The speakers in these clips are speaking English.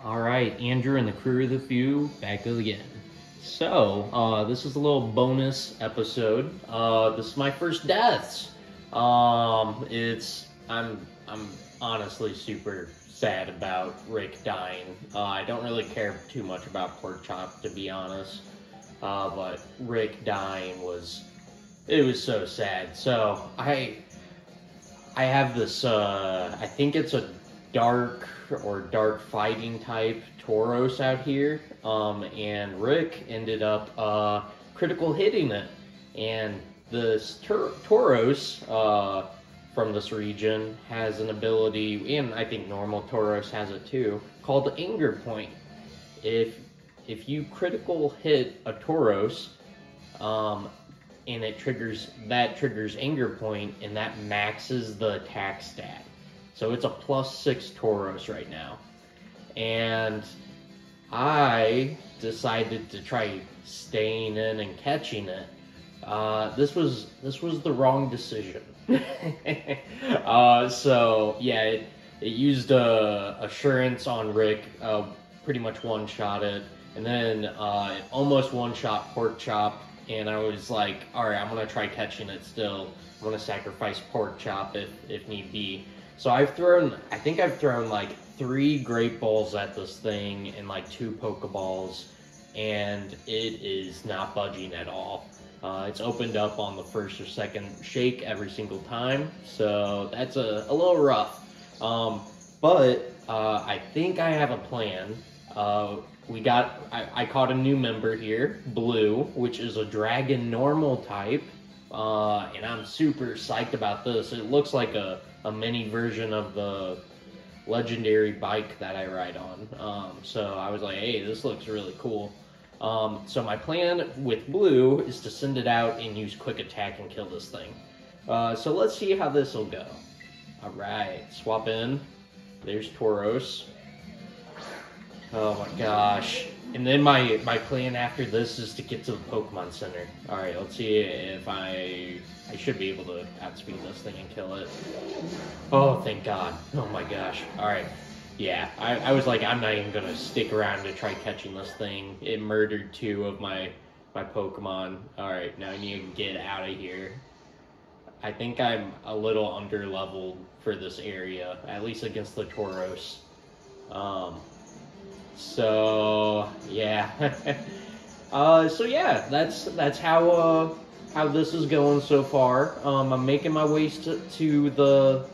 Alright, Andrew and the crew of the few back again. So, this is a little bonus episode. This is my first deaths. I'm honestly super sad about Rick dying. I don't really care too much about Pork Chop, to be honest. But Rick dying it was so sad. So, I have this, I think it's a dark or dark fighting type Tauros out here, and Rick ended up critical hitting it. And this Tauros from this region has an ability, and I think normal Tauros has it too, called Anger Point. If you critical hit a Tauros, and that triggers Anger Point, and that maxes the attack stat. So it's a +6 Tauros right now. And I decided to try staying in and catching it. This was the wrong decision. So yeah, it used assurance on Rick, pretty much one-shot it, and then it almost one-shot Pork Chop. And I was like, alright, I'm going to try catching it still. I'm going to sacrifice Pork Chop if need be. So I think I've thrown like 3 Great Balls at this thing and like 2 Pokeballs. And it is not budging at all. It's opened up on the first or second shake every single time. So that's a little rough. But I think I have a plan. I caught a new member here, Blue, which is a dragon normal type, and I'm super psyched about this. It looks like a mini version of the legendary bike that I ride on, so I was like, hey, this looks really cool. So my plan with Blue is to send it out and use Quick Attack and kill this thing. So let's see how this will go. Alright, swap in. There's Tauros. Oh my gosh. And then my plan after this is to get to the Pokemon Center. Alright, let's see if I should be able to outspeed this thing and kill it. Oh, thank God. Oh my gosh. Alright. Yeah, I was like, I'm not even gonna stick around to try catching this thing. It murdered 2 of my Pokemon. Alright, now I need to get out of here. I think I'm a little under-leveled for this area, at least against the Tauros. So yeah, so yeah, that's how this is going so far. I'm making my way to the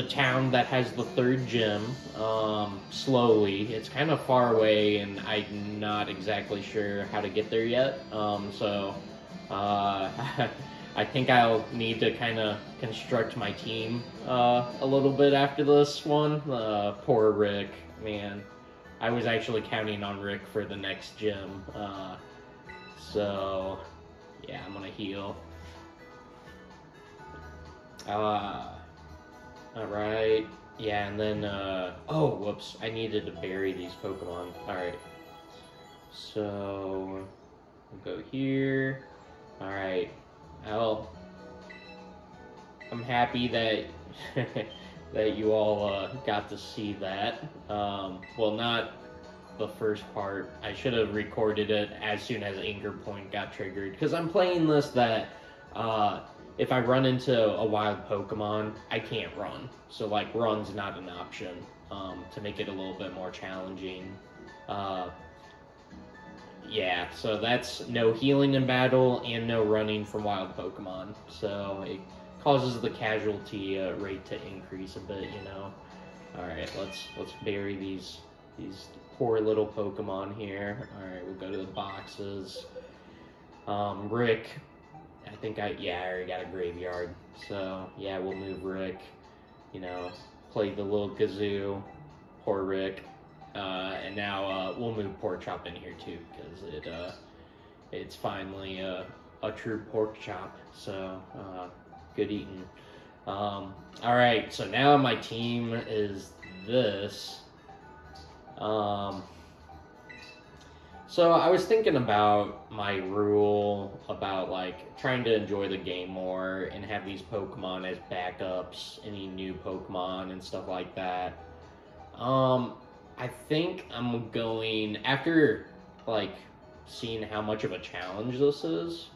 town that has the 3rd gym. Slowly, it's kind of far away, and I'm not exactly sure how to get there yet. So I think I'll need to kind of construct my team a little bit after this one. Poor Rick, man. I was actually counting on Rick for the next gym. So, yeah, I'm gonna heal. Alright. Yeah, and then, oh, whoops. I needed to bury these Pokemon. Alright. So, we'll go here. Alright. Well, I'm happy that that you all got to see that. Well, not the first part. I should have recorded it as soon as Anger Point got triggered, because I'm playing this that if I run into a wild Pokemon, I can't run. So like, run's not an option, to make it a little bit more challenging. Yeah, so that's no healing in battle and no running from wild Pokemon. So it causes the casualty rate to increase a bit, you know. Alright, let's bury these poor little Pokemon here. Alright, we'll go to the boxes. Rick, I already got a graveyard. So yeah, we'll move Rick. You know, play the little Gazoo. Poor Rick. And now we'll move Pork Chop in here too, because it's finally a true Pork Chop. So good eating. Alright, so now my team is this. So I was thinking about my rule about like trying to enjoy the game more and have these Pokemon as backups, any new Pokemon and stuff like that. Um, I think I'm going after like seeing how much of a challenge this is.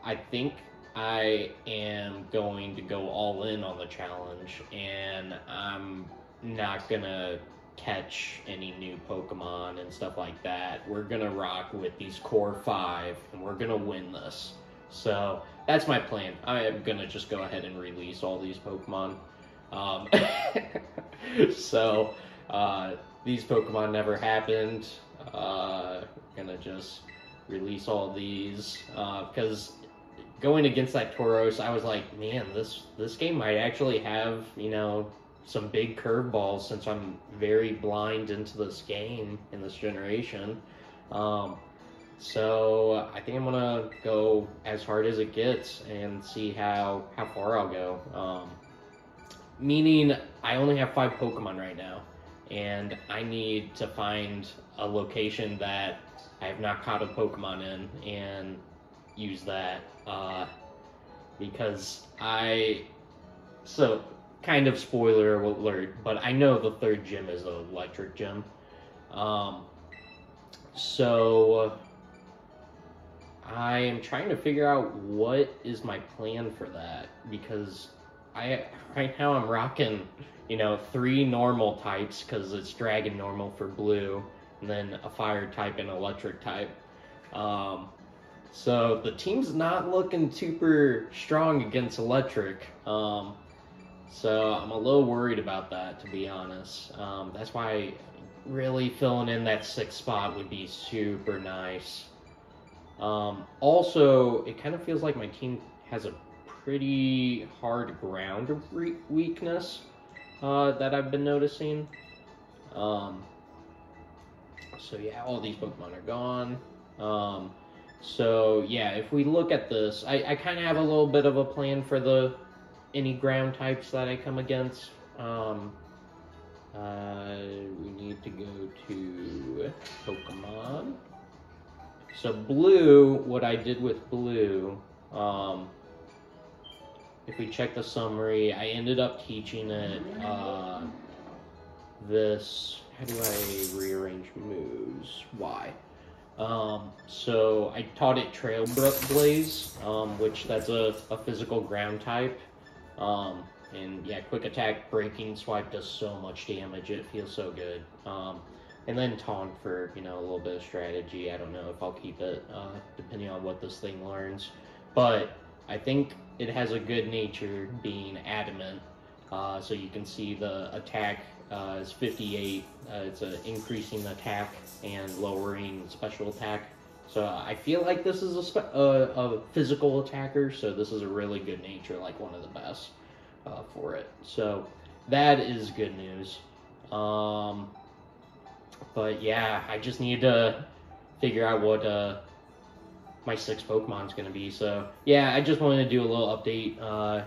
I think I am going to go all in on the challenge, and I'm not gonna catch any new Pokemon and stuff like that. We're gonna rock with these core five, and we're gonna win this. So that's my plan. I am gonna just go ahead and release all these Pokemon. Um, so these Pokemon never happened. Gonna just release all these because going against that Tauros, I was like, man, this game might actually have, you know, some big curveballs since I'm very blind into this game in this generation. So I think I'm gonna go as hard as it gets and see how far I'll go. Meaning I only have 5 Pokemon right now, and I need to find a location that I have not caught a Pokemon in and use that. Because so kind of spoiler alert, but I know the 3rd gym is an electric gym. So I am trying to figure out what is my plan for that, because right now I'm rocking, you know, 3 normal types because it's dragon normal for blue, and then a fire type and electric type. So the team's not looking super strong against electric. So I'm a little worried about that, to be honest. That's why really filling in that 6th spot would be super nice. Also, it kind of feels like my team has a pretty hard ground weakness that I've been noticing. So yeah, all these Pokemon are gone. So yeah, if we look at this, I kind of have a little bit of a plan for any ground types that I come against. We need to go to Pokemon. So blue, what I did with blue, if we check the summary, I ended up teaching it this, how do I rearrange moves? Y. So I taught it Trail Blaze, which that's a physical ground type. And yeah, quick attack, breaking swipe does so much damage, it feels so good. And then taunt for, you know, a little bit of strategy. I don't know if I'll keep it, depending on what this thing learns. But I think it has a good nature being adamant. So you can see the attack is 58. It's increasing attack and lowering special attack. So I feel like this is a physical attacker, so this is a really good nature, like one of the best for it. So that is good news. But yeah, I just need to figure out what my 6th Pokemon's going to be. So yeah, I just wanted to do a little update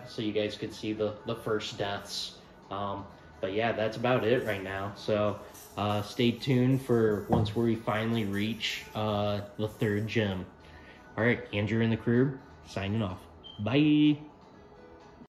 so you guys could see the first deaths. But yeah, that's about it right now. So stay tuned for once we finally reach the 3rd gym. All right, Andrew and the crew signing off. Bye.